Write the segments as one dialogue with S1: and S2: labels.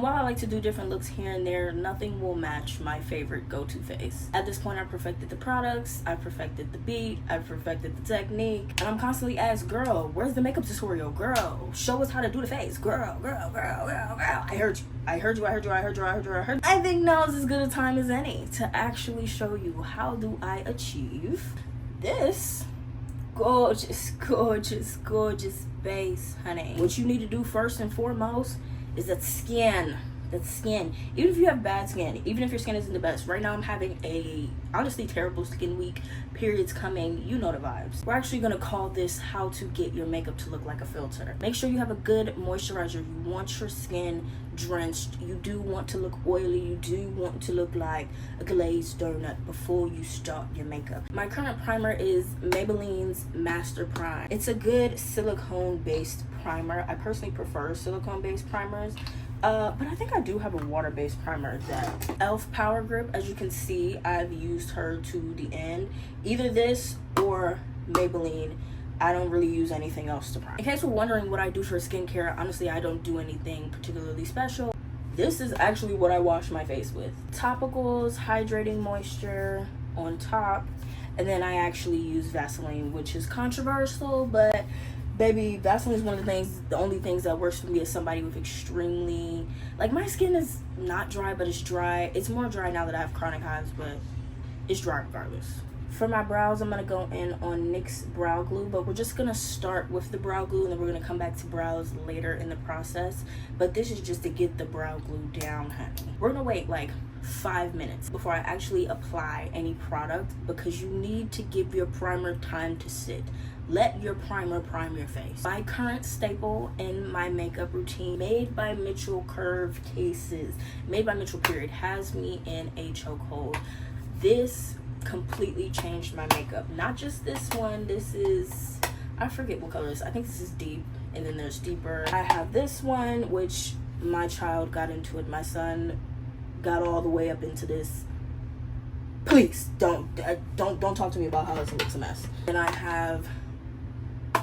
S1: while I like to do different looks here and there, nothing will match my favorite go-to face. At this point, I perfected the products, I perfected the beat, I perfected the technique, and I'm constantly asked, girl, where's the makeup tutorial? Girl, show us how to do the face. Girl. I heard you. I think now is as good a time as any to actually show you how do I achieve this gorgeous base, honey. What you need to do first and foremost is that skin. Even if you have bad skin, even if your skin isn't the best. Right now I'm having a honestly terrible skin week. Periods coming, you know the vibes. We're actually gonna call this how to get your makeup to look like a filter. Make sure you have a good moisturizer. You want your skin drenched. You do want to look oily. You do want to look like a glazed donut before you start your makeup. My current primer is Maybelline's Master Prime. It's a good silicone based primer. I personally prefer silicone based primers. But I think I do have a water-based primer. That e.l.f. Power Grip, as you can see, I've used her to the end. Either this or Maybelline. I don't really use anything else to prime. In case you're wondering what I do for skincare, honestly, I don't do anything particularly special. This is actually what I wash my face with. Topicals, hydrating moisture on top, and then I actually use Vaseline, which is controversial, but baby, Vaseline is one of the only things that works for me as somebody with extremely, like, my skin is not dry, but it's dry. It's more dry now that I have chronic hives, but it's dry regardless. For my brows, I'm gonna go in on NYX brow glue, but we're just gonna start with the brow glue and then we're gonna come back to brows later in the process. But this is just to get the brow glue down, honey. We're gonna wait like 5 minutes before I actually apply any product, because you need to give your primer time to sit. Let your primer prime your face. My current staple in my makeup routine, made by Mitchell curved cases, made by Mitchell period, has me in a chokehold. This completely changed my makeup. Not just this one. This is, I forget what color it is. I think this is deep, and then there's deeper. I have this one, which my child got into it. My son got all the way up into this. Please don't talk to me about how this looks a mess. And I have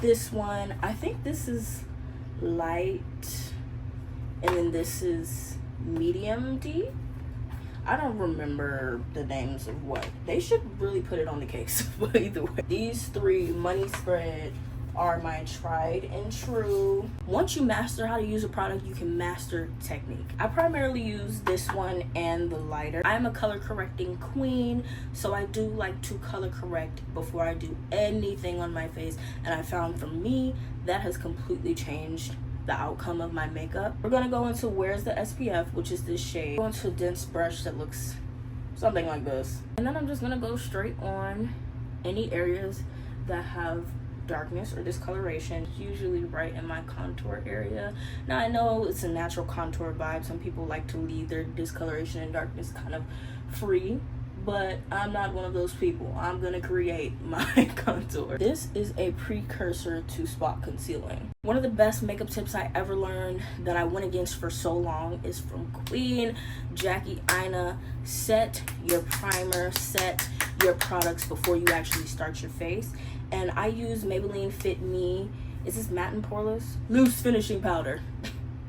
S1: this one. I think this is light, and then this is medium deep. I don't remember the names of what. They should really put it on the case, but either way. These three money spread are my tried and true. Once you master how to use a product, you can master technique. I primarily use this one and the lighter. I'm a color correcting queen, so I do like to color correct before I do anything on my face, and I found for me that has completely changed the outcome of my makeup. We're gonna go into Where's the SPF, which is this shade. Go into a dense brush that looks something like this, and then I'm just gonna go straight on any areas that have darkness or discoloration, usually right in my contour area. Now I know it's a natural contour vibe. Some people like to leave their discoloration and darkness kind of free, but I'm not one of those people. I'm gonna create my contour. This is a precursor to spot concealing. One of the best makeup tips I ever learned that I went against for so long is from Queen Jackie Aina. Set your primer, set your products before you actually start your face. And I use Maybelline Fit Me. Is this matte and poreless? Loose finishing powder.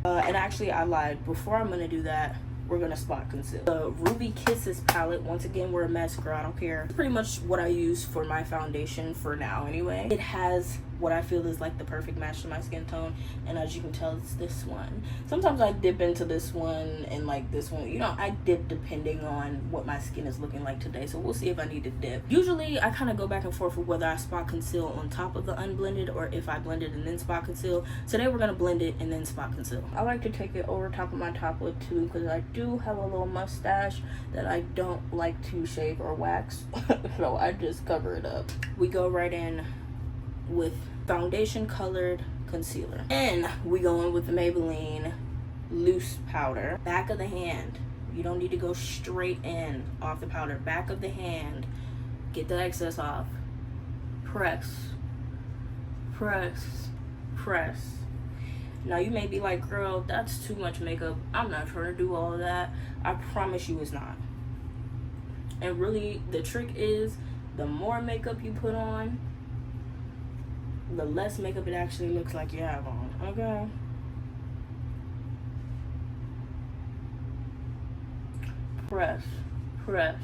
S1: And actually I lied. Before I'm gonna do that, we're gonna spot conceal. The Ruby Kisses palette, once again, we're a mess, girl, I don't care. It's pretty much what I use for my foundation for now anyway. It has what I feel is like the perfect match to my skin tone, and as you can tell, it's this one. Sometimes I dip into this one and like this one, you know, I dip depending on what my skin is looking like today, so we'll see if I need to dip. Usually I kind of go back and forth with whether I spot conceal on top of the unblended or if I blend it and then spot conceal. Today we're gonna blend it and then spot conceal. I like to take it over top of my top lid too, because I do have a little mustache that I don't like to shave or wax, so I just cover it up. We go right in with foundation colored concealer, and we go in with the Maybelline loose powder. Back of the hand, you don't need to go straight in off the powder. Back of the hand, get the excess off. Press, press, press. Now you may be like, girl, that's too much makeup. I'm not trying to do all of that. I promise you it's not. And really the trick is, the more makeup you put on, the less makeup it actually looks like you have on, okay? press, press,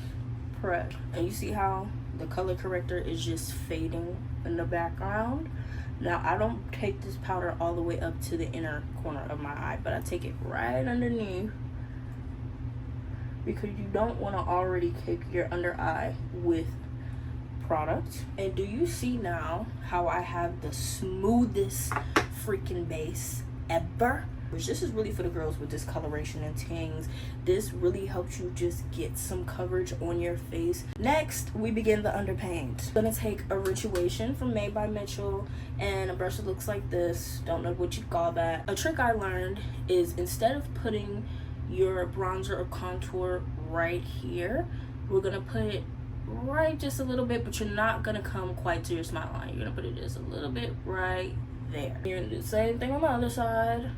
S1: press. And you see how the color corrector is just fading in the background? Now, I don't take this powder all the way up to the inner corner of my eye, but I take it right underneath, because you don't want to already cake your under eye with product. And do you see now how I have the smoothest freaking base ever? This is really for the girls with discoloration and tings. This really helps you just get some coverage on your face. Next, we begin the underpaint. I'm gonna take a Rituation from Made by Mitchell, and a brush that looks like this. Don't know what you call that. A trick I learned is, instead of putting your bronzer or contour right here, we're gonna put it right just a little bit, but you're not gonna come quite to your smile line. You're gonna put it just a little bit right there. You're gonna do the same thing on the other side.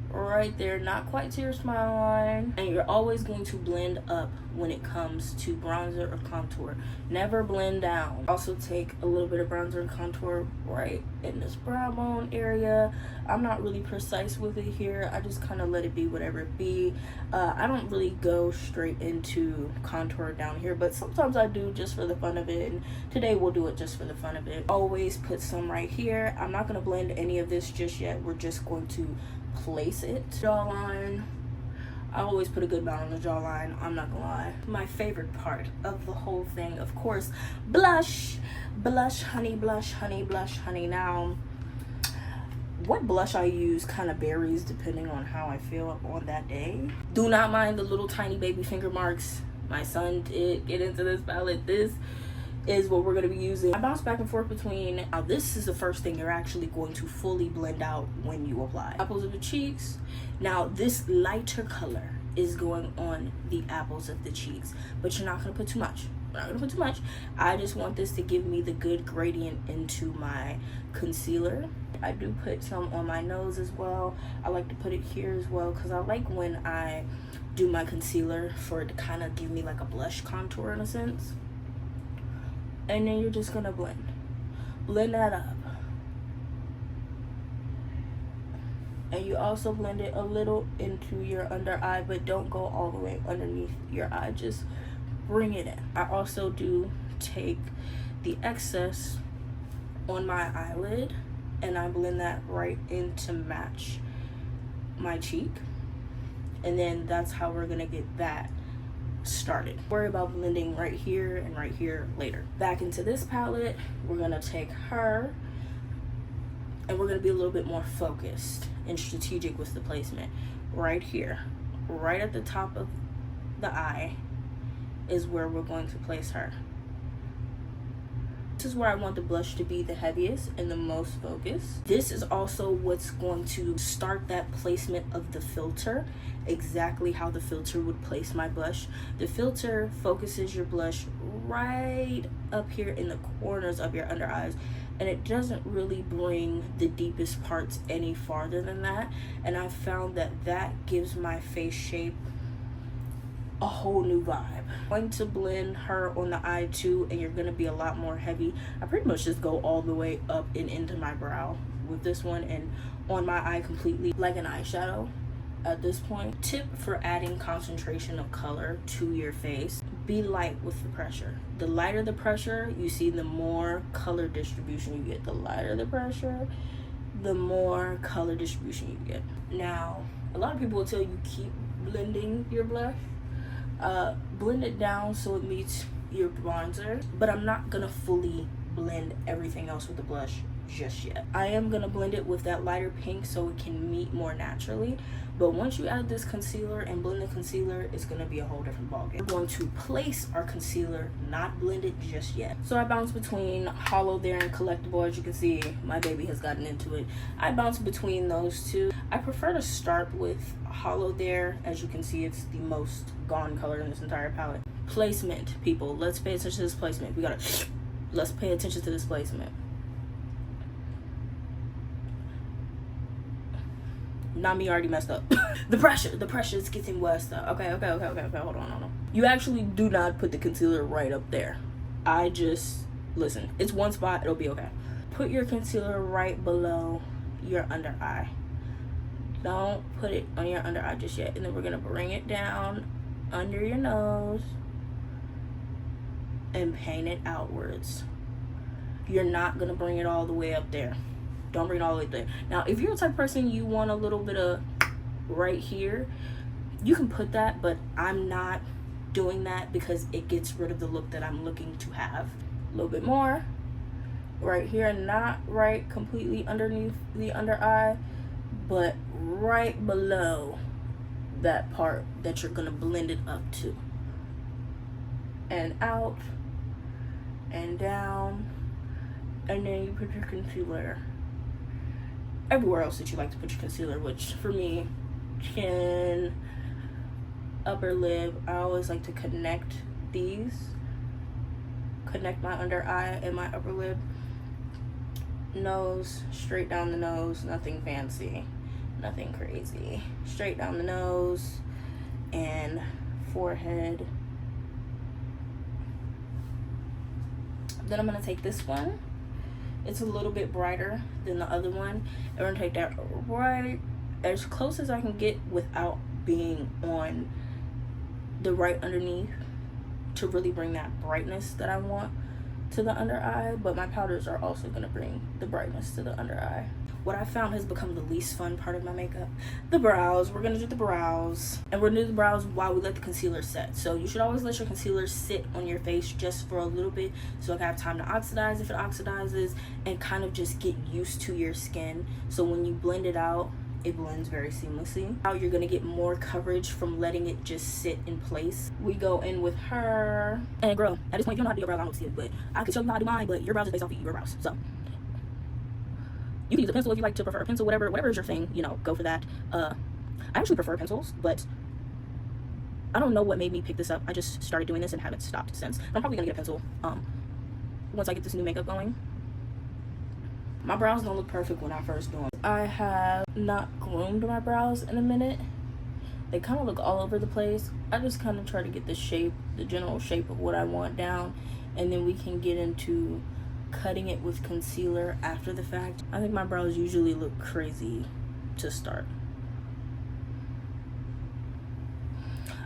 S1: Right there, not quite to your smile line. And you're always going to blend up when it comes to bronzer or contour. Never blend down. Also take a little bit of bronzer and contour right in this brow bone area. I'm not really precise with it here. I just kind of let it be whatever it be. I don't really go straight into contour down here, but sometimes I do, just for the fun of it. And today we'll do it just for the fun of it. Always put some right here. I'm not going to blend any of this just yet. We're just going to place it. Jawline, I always put a good amount on the jawline, I'm not gonna lie. My favorite part of the whole thing, of course, blush. Blush honey, blush honey, blush honey. Now, what blush I use kind of varies depending on how I feel on that day. Do not mind the little tiny baby finger marks. My son did get into this palette. This is what we're going to be using. I bounce back and forth between. Now, this is the first thing you're actually going to fully blend out when you apply. Apples of the cheeks. Now, this lighter color is going on the apples of the cheeks, but you're not going to put too much. We're not going to put too much. I just want this to give me the good gradient into my concealer. I do put some on my nose as well. I like to put it here as well, because I like when I do my concealer for it to kind of give me like a blush contour in a sense. And then you're just gonna blend that up. And you also blend it a little into your under eye, but don't go all the way underneath your eye, just bring it in. I also do take the excess on my eyelid and I blend that right in to match my cheek, and then that's how we're gonna get that started. Worry about blending right here and right here later. Back into this palette, we're gonna take her and we're gonna be a little bit more focused and strategic with the placement. Right here, right at the top of the eye is where we're going to place her. This is where I want the blush to be the heaviest and the most focused. This is also what's going to start that placement of the filter, exactly how the filter would place my blush. The filter focuses your blush right up here in the corners of your under eyes, and it doesn't really bring the deepest parts any farther than that. And I found that that gives my face shape a whole new vibe. I'm going to blend her on the eye too, and you're going to be a lot more heavy. I pretty much just go all the way up and into my brow with this one, and on my eye completely like an eyeshadow at this point. Tip for adding concentration of color to your face: be light with the pressure. The lighter the pressure, you see, the more color distribution you get. The lighter the pressure, the more color distribution you get. Now, a lot of people will tell you keep blending your blush. Blend it down so it meets your bronzer, but I'm not gonna fully blend everything else with the blush just yet. I am gonna blend it with that lighter pink so it can meet more naturally, but once you add this concealer and blend the concealer, it's gonna be a whole different ballgame. We're going to place our concealer, not blend it just yet. So I bounce between Hollow There and Collectible. As you can see, my baby has gotten into it. I bounce between those two. I prefer to start with Hollow There. As you can see, it's the most gone color in this entire palette. Placement, people, let's pay attention to this placement. Let's pay attention to this placement. Not me, already messed up. the pressure is getting worse though. Okay, hold on. You actually do not put the concealer right up there. I just, listen, it's one spot, it'll be okay. Put your concealer right below your under eye. Don't put it on your under eye just yet. And then we're gonna bring it down under your nose and paint it outwards. You're not gonna bring it all the way up there. Don't bring it all the way up there. Now, if you're the type of person you want a little bit of right here, you can put that, but I'm not doing that because it gets rid of the look that I'm looking to have. A little bit more right here, not right completely underneath the under eye, but right below that part that you're gonna blend it up to. And out and down, and then you put your concealer everywhere else that you like to put your concealer, which for me, chin, upper lip. I always like to connect my under eye and my upper lip. Nose, straight down the nose, nothing fancy, nothing crazy. Straight down the nose and forehead. Then I'm gonna take this one. It's a little bit brighter than the other one. And we're gonna take that right as close as I can get without being on the right underneath to really bring that brightness that I want to the under eye. But my powders are also gonna bring the brightness to the under eye. What I found has become the least fun part of my makeup, the brows. We're gonna do the brows, and we're gonna do the brows while we let the concealer set. So you should always let your concealer sit on your face just for a little bit so it can have time to oxidize if it oxidizes, and kind of just get used to your skin. So when you blend it out, it blends very seamlessly. Now you're gonna get more coverage from letting it just sit in place. We go in with her, and girl, at this point, if you don't know how to do your brows, I don't see it, but I could show you how to do mine, but your brows is based off of your brows. So you can use a pencil if you like to prefer a pencil, whatever is your thing, you know, go for that. I actually prefer pencils, but I don't know what made me pick this up. I just started doing this and haven't stopped since. I'm probably gonna get a pencil once I get this new makeup going. My brows don't look perfect when I first do them. I have not groomed my brows in a minute. They kind of look all over the place. I just kind of try to get the shape, the general shape of what I want down, and then we can get into cutting it with concealer after the fact. I think my brows usually look crazy to start.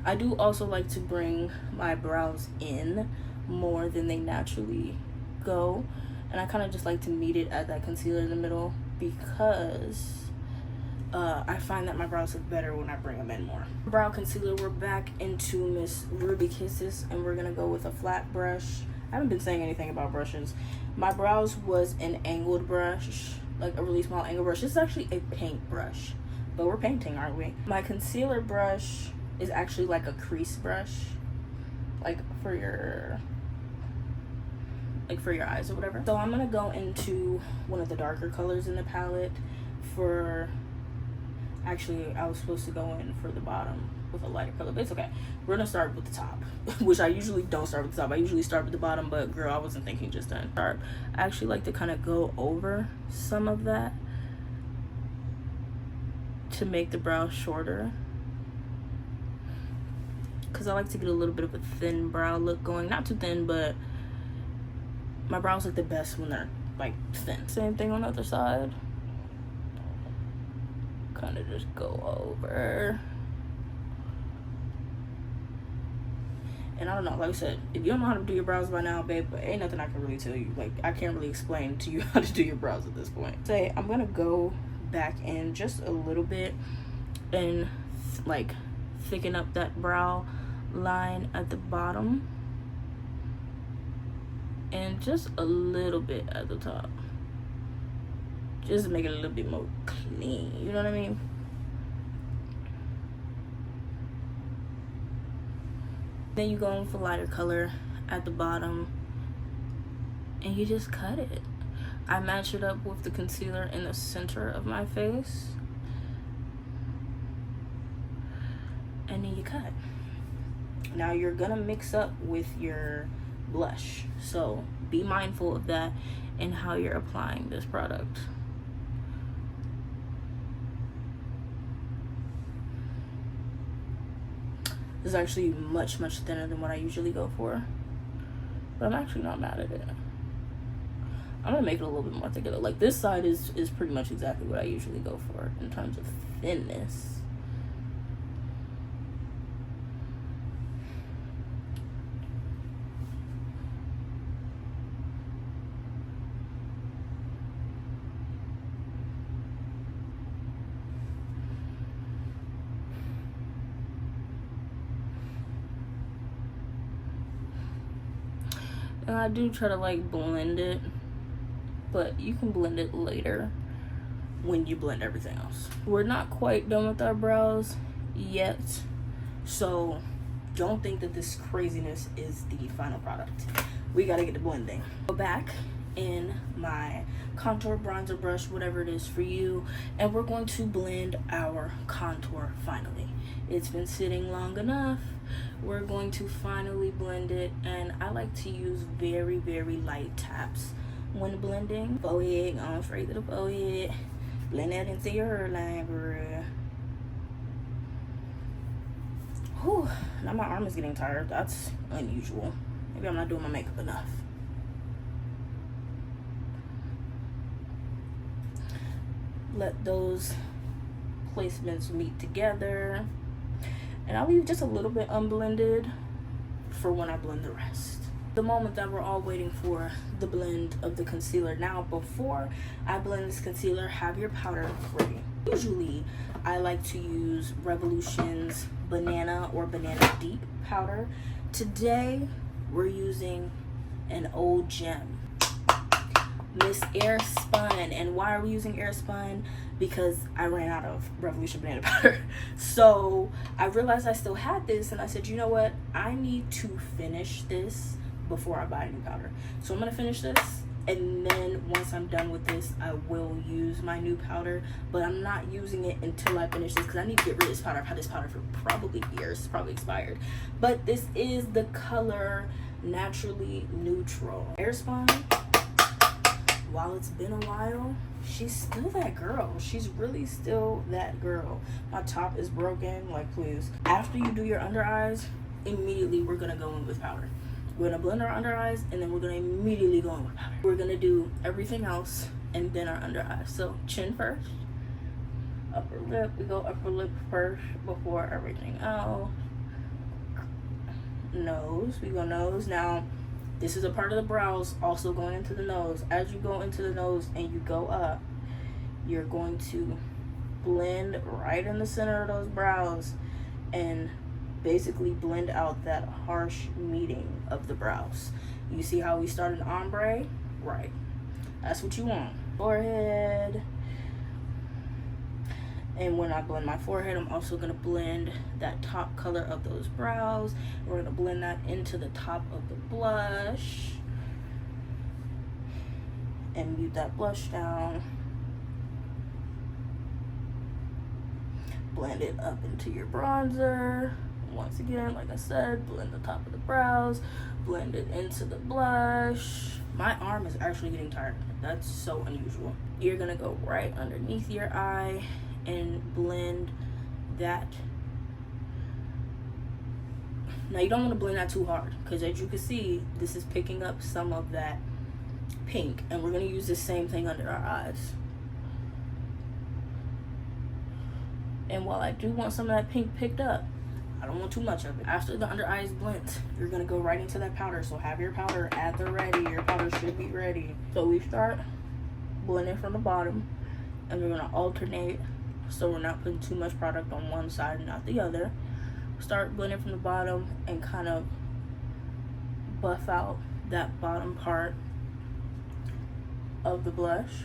S1: I do also like to bring my brows in more than they naturally go, and I kind of just like to meet it at that concealer in the middle because I find that my brows look better when I bring them in more. Brow concealer, we're back into Miss Ruby Kisses, and we're gonna go with a flat brush. I haven't been saying anything about brushes. My brows was an angled brush, like a really small angled brush. This is actually a paint brush, but we're painting, aren't we? My concealer brush is actually like a crease brush, like for your eyes or whatever. So I'm gonna go into one of the darker colors in the palette for, actually I was supposed to go in for the bottom with a lighter color, but it's okay. We're gonna start with the top, which I usually don't start with the top. I usually start with the bottom, but girl, I wasn't thinking just then. I actually like to kind of go over some of that to make the brow shorter, because I like to get a little bit of a thin brow look going. Not too thin, but my brows look the best when they're like thin. Same thing on the other side. Kind of just go over. And I don't know, like I said, if you don't know how to do your brows by now, babe, but ain't nothing I can really tell you. Like, I can't really explain to you how to do your brows at this point. Say, I'm gonna go back in just a little bit and like thicken up that brow line at the bottom, and just a little bit at the top, just to make it a little bit more clean, you know what I mean? Then you go in for lighter color at the bottom and you just cut it. I match it up with the concealer in the center of my face, and then you cut. Now you're gonna mix up with your blush, so be mindful of that and how you're applying this product. This is actually much thinner than what I usually go for, but I'm actually not mad at it. I'm gonna make it a little bit more thicker. Like, this side is pretty much exactly what I usually go for in terms of thinness. And I do try to like blend it, but you can blend it later when you blend everything else. We're not quite done with our brows yet, so don't think that this craziness is the final product. We gotta get to blending. Go back in my contour bronzer brush, whatever it is for you, and we're going to blend our contour finally. It's been sitting long enough. We're going to finally blend it, and I like to use very, very light taps when blending. Forehead, going straight to the forehead. Blend that into your hairline, girl. Whew, now my arm is getting tired. That's unusual. Maybe I'm not doing my makeup enough. Let those placements meet together. And I'll leave just a little bit unblended for when I blend the rest. The moment that we're all waiting for the blend of the concealer. Now, before I blend this concealer, have your powder ready. Usually, I like to use Revolution's Banana or Banana Deep powder. Today, we're using an old gem, Miss Airspun. And why are we using Airspun? Because I ran out of Revolution Banana powder. So I realized I still had this, and I said, you know what? I need to finish this before I buy a new powder. So I'm gonna finish this, and then once I'm done with this, I will use my new powder. But I'm not using it until I finish this because I need to get rid of this powder. I've had this powder for probably years. It's probably expired. But this is the color Naturally Neutral. Airspun, while it's been a while, she's still that girl. She's really still that girl. My top is broken, like, please. After you do your under eyes, immediately we're gonna go in with powder. We're gonna blend our under eyes, and then we're gonna immediately go in with powder. We're gonna do everything else and then our under eyes. So chin first, upper lip. We go upper lip first before everything else. Nose, we go nose. Now, this is a part of the brows also going into the nose. As you go into the nose and you go up, you're going to blend right in the center of those brows and basically blend out that harsh meeting of the brows. You see how we started ombre? Right. That's what you want. Forehead. And when I blend my forehead, I'm also going to blend that top color of those brows. We're going to blend that into the top of the blush. And mute that blush down. Blend it up into your bronzer. Once again, like I said, blend the top of the brows. Blend it into the blush. My arm is actually getting tired. That's so unusual. You're going to go right underneath your eye and blend that. Now, you don't want to blend that too hard because, as you can see, this is picking up some of that pink, and we're going to use the same thing under our eyes. And while I do want some of that pink picked up, I don't want too much of it. After the under eye is blent, you're going to go right into that powder. So have your powder at the ready. Your powder should be ready. So we start blending from the bottom, and we're going to alternate so we're not putting too much product on one side and not the other. Start blending from the bottom and kind of buff out that bottom part of the blush.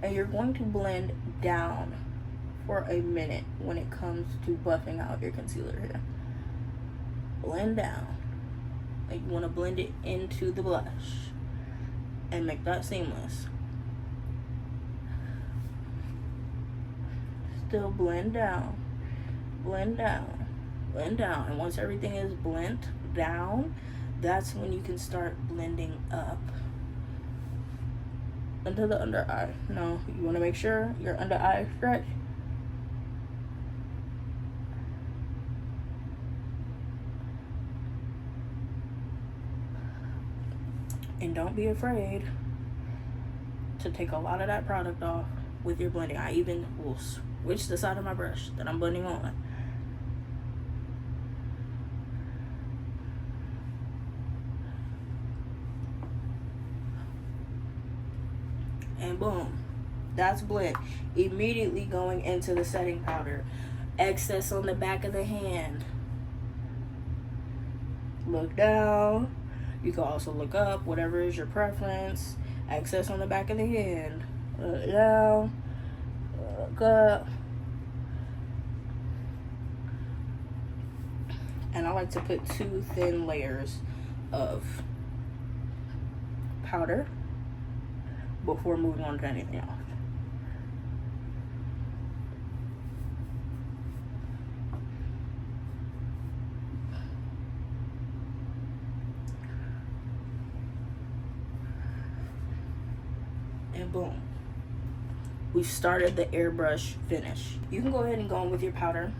S1: And you're going to blend down for a minute when it comes to buffing out your concealer here. Blend down. And you want to blend it into the blush and make that seamless. Still blend down, blend down, blend down. And once everything is blent down, that's when you can start blending up into the under eye. Now, you want to make sure your under eye is stretched. And don't be afraid to take a lot of that product off with your blending. I even will switch the side of my brush that I'm blending on. And boom, that's blend. Immediately going into the setting powder. Excess on the back of the hand. Look down. You can also look up, whatever is your preference. Access on the back of the hand. Down, look up. And I like to put 2 thin layers of powder before moving on to anything else. And boom, we've started the airbrush finish. You can go ahead and go on with your powder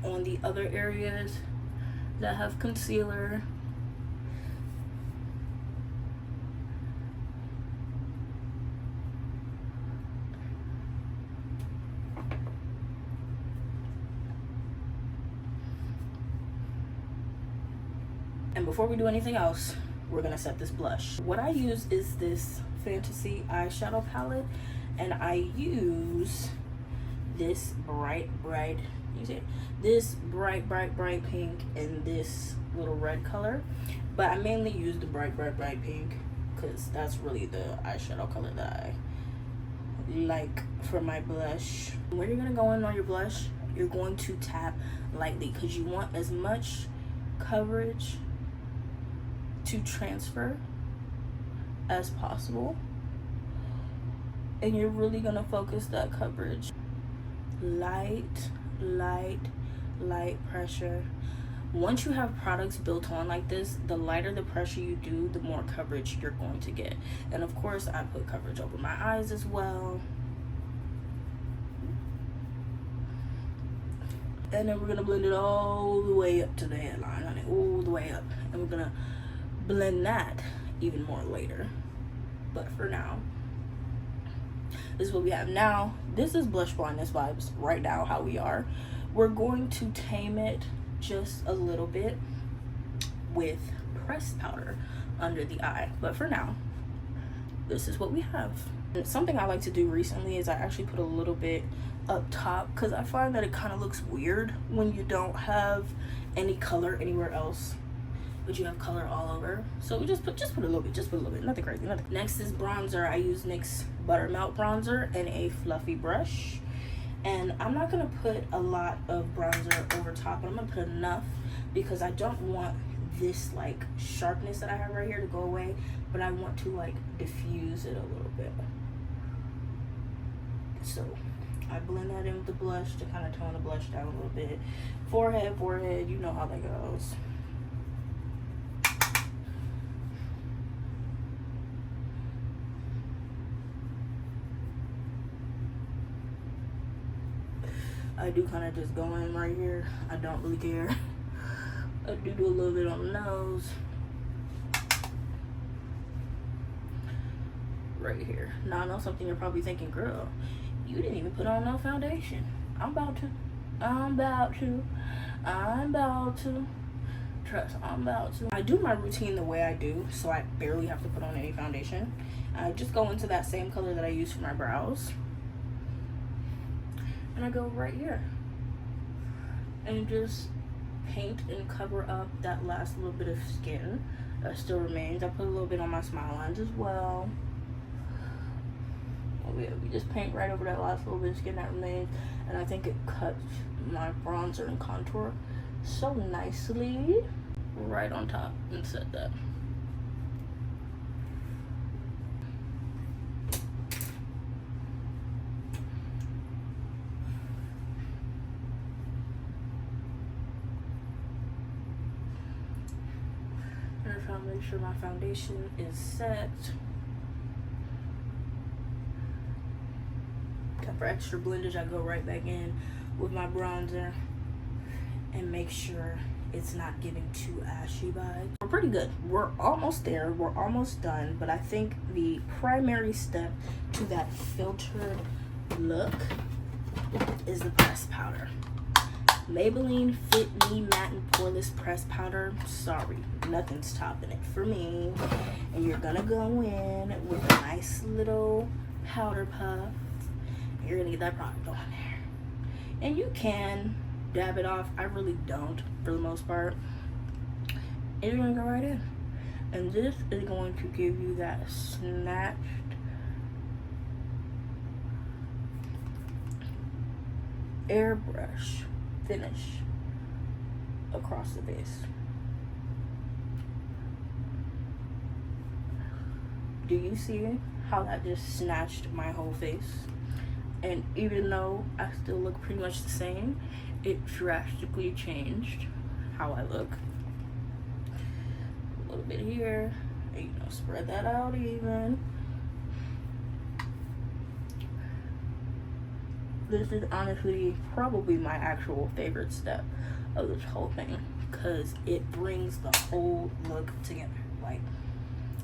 S1: on the other areas that have concealer. And before we do anything else, we're gonna set this blush. What I use is this Fantasy eyeshadow palette, and I use this bright pink and this little red color, but I mainly use the bright pink because that's really the eyeshadow color that I like for my blush. When you're gonna go in on your blush, you're going to tap lightly because you want as much coverage to transfer as possible, and you're really gonna focus that coverage. Light pressure. Once you have products built on like this, the lighter the pressure you do, the more coverage you're going to get. And of course, I put coverage over my eyes as well. And then we're gonna blend it all the way up to the hairline, honey, all the way up. And we're gonna blend that even more later. But for now, this is what we have now. This is blush blindness vibes right now, how we are. We're going to tame it just a little bit with pressed powder under the eye. But for now, this is what we have. And something I like to do recently is I actually put a little bit up top because I find that it kind of looks weird when you don't have any color anywhere else, but you have color all over. So we just put a little bit, nothing crazy, nothing. Next is bronzer. I use NYX Buttermelt bronzer and a fluffy brush. And I'm not gonna put a lot of bronzer over top, but I'm gonna put enough because I don't want this like sharpness that I have right here to go away, but I want to like diffuse it a little bit. So I blend that in with the blush to kind of tone the blush down a little bit. Forehead, you know how that goes. I do kind of just go in right here. I don't really care. I do a little bit on the nose. Right here. Now I know something you're probably thinking, girl, you didn't even put on no foundation. I'm about to. Trust, I'm about to. I do my routine the way I do, so I barely have to put on any foundation. I just go into that same color that I use for my brows. And I go right here and just paint and cover up that last little bit of skin that still remains. I put a little bit on my smile lines as well. Oh yeah, we just paint right over that last little bit of skin that remains, and I think it cuts my bronzer and contour so nicely right on top and set that. I'm trying to make sure my foundation is set. For extra blendage, I go right back in with my bronzer and make sure it's not giving too ashy vibes. We're pretty good. We're almost there. We're almost done. But I think the primary step to that filtered look is the pressed powder. Maybelline Fit Me Matte and Poreless Pressed Powder. Sorry, nothing's topping it for me. And you're gonna go in with a nice little powder puff. You're gonna get that product on there, and you can dab it off. I really don't, for the most part. And you're gonna go right in. And this is going to give you that snatched airbrush finish across the face. Do you see how that just snatched my whole face? And even though I still look pretty much the same, it drastically changed how I look. A little bit here, and, you know, spread that out even. This is honestly probably my actual favorite step of this whole thing, because it brings the whole look together. Like,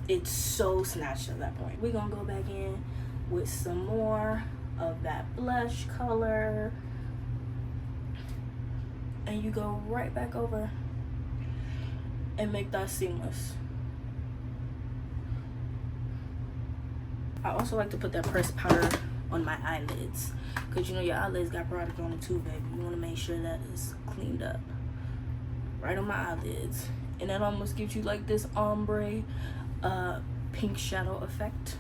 S1: it's so snatched at that point. We're gonna go back in with some more of that blush color, and you go right back over and make that seamless. I also like to put that pressed powder on my eyelids, because you know your eyelids got product on it too, baby. You want to make sure that it's cleaned up right on my eyelids, and that almost gives you like this ombre pink shadow effect.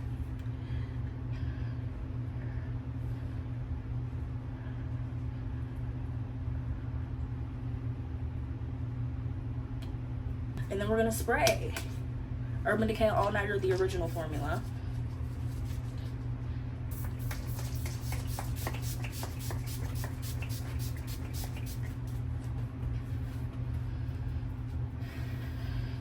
S1: And then we're gonna spray Urban Decay All Nighter, the original formula.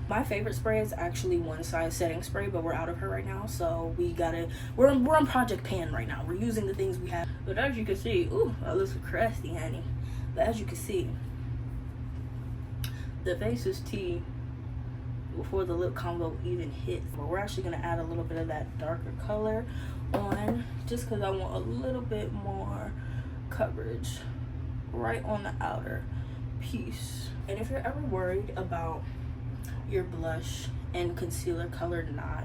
S1: My favorite spray is actually One Size setting spray, but we're out of her right now, so we're on Project Pan right now. We're using the things we have. But as you can see, ooh, that looks crusty, honey. But as you can see, the face is tea before the lip combo even hits. But we're actually gonna add a little bit of that darker color on, just because I want a little bit more coverage right on the outer piece. And if you're ever worried about your blush and concealer color not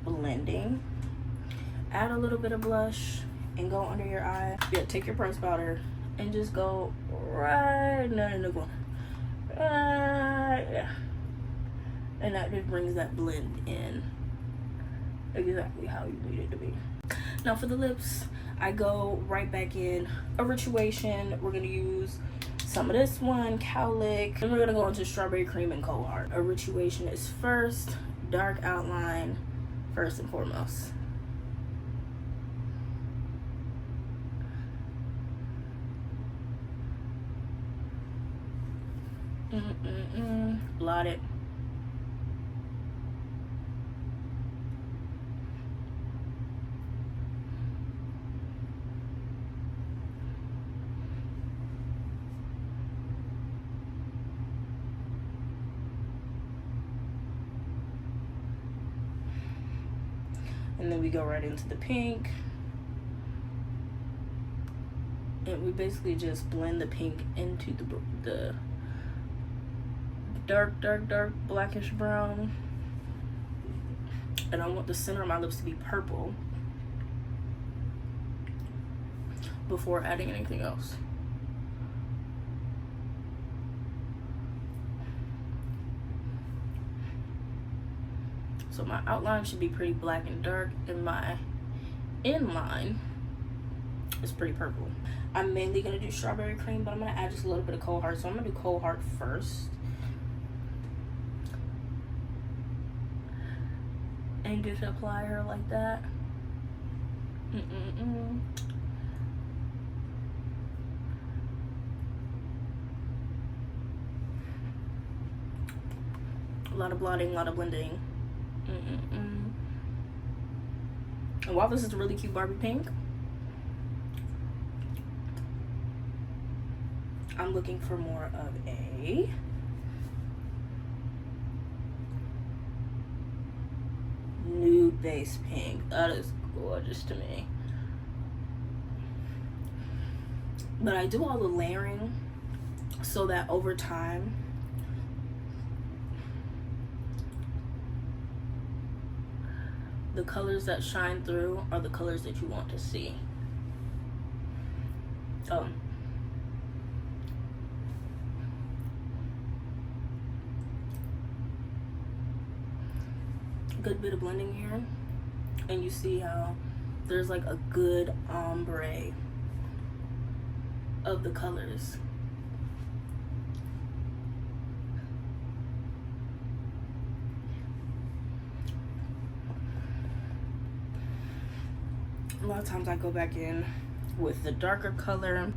S1: blending, add a little bit of blush and go under your eye. Yeah, take your pressed powder and just go right in the corner. Yeah. And that just brings that blend in exactly how you need it to be. Now for the lips, I go right back in a Rituation. We're gonna use some of this one, Cowlick, and we're gonna go into Strawberry Cream and Cold Heart. A Rituation is first, dark outline first and foremost. Blot it. And then we go right into the pink. And we basically just blend the pink into the dark blackish brown. And I want the center of my lips to be purple before adding anything else. So my outline should be pretty black and dark, and my inline is pretty purple. I'm mainly gonna do Strawberry Cream, but I'm gonna add just a little bit of Cold Heart. So I'm gonna do Cold Heart first. And just apply her like that. A lot of blotting, a lot of blending. And while this is a really cute Barbie pink, I'm looking for more of a nude base pink. That is gorgeous to me. But I do all the layering so that over time the colors that shine through are the colors that you want to see. good bit of blending here, and you see how there's like a good ombre of the colors. A lot of times I go back in with the darker color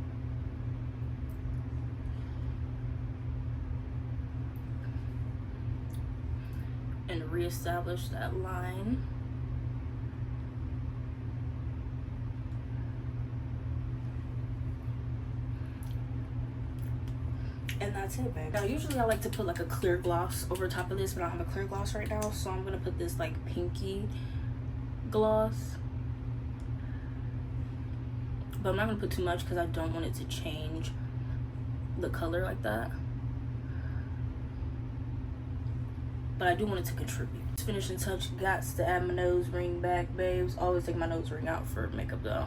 S1: and reestablish that line. And that's it, babe. Now usually I like to put like a clear gloss over top of this, but I don't have a clear gloss right now, so I'm gonna put this like pinky gloss. But I'm not gonna put too much because I don't want it to change the color like that. But I do want it to contribute. Finishing touch, gots to add my nose ring back, babes. Always take my nose ring out for makeup though.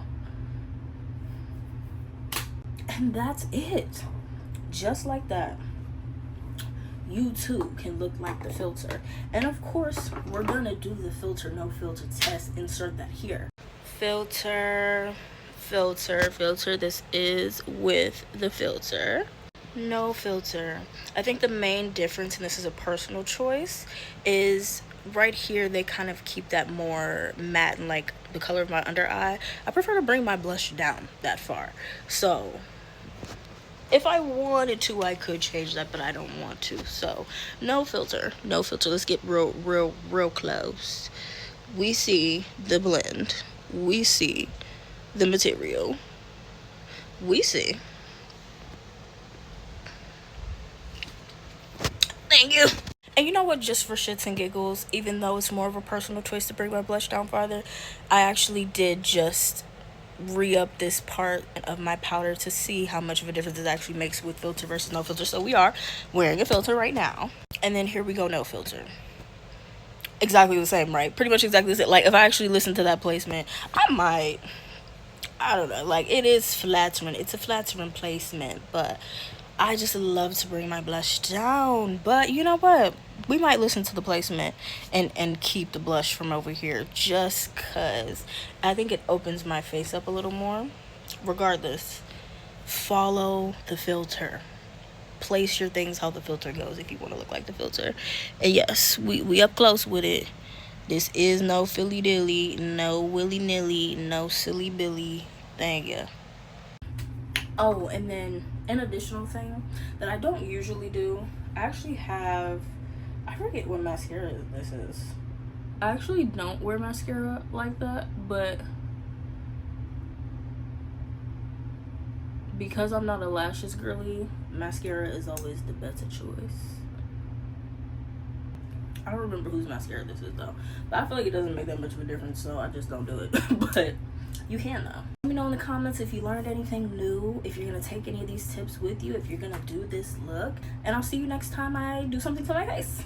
S1: And that's it. Just like that, you too can look like the filter. And of course, we're gonna do the filter, no filter test. Insert that here. Filter, filter, filter. This is with the filter. No filter. I think the main difference, and this is a personal choice, is right here they kind of keep that more matte and like the color of my under eye. I prefer to bring my blush down that far. So if I wanted to, I could change that, but I don't want to. So no filter, no filter. Let's get real close. We see the blend. We see the material. We see. Thank you. And you know what, just for shits and giggles, even though it's more of a personal choice to bring my blush down farther, I actually did just re-up this part of my powder to see how much of a difference it actually makes with filter versus no filter. So we are wearing a filter right now, and then here we go, no filter. Exactly the same, right? Pretty much exactly the same. Like if I actually listen to that placement, I don't know, like it is flattering. It's a flattering placement, but I just love to bring my blush down. But you know what, we might listen to the placement and keep the blush from over here, just because I think it opens my face up a little more. Regardless, follow the filter. Place your things how the filter goes if you want to look like the filter. And yes, we up close with it. This is no filly dilly, no willy nilly, no silly billy thing. Yeah. Oh, and then an additional thing that I don't usually do, I actually have, I forget what mascara this is. I actually don't wear mascara like that, but because I'm not a lashes girly, mascara is always the better choice. I don't remember whose mascara this is though, but I feel like it doesn't make that much of a difference, so I just don't do it. But you can though. Let me know in the comments if you learned anything new, if you're gonna take any of these tips with you, if you're gonna do this look, and I'll see you next time I do something to my face.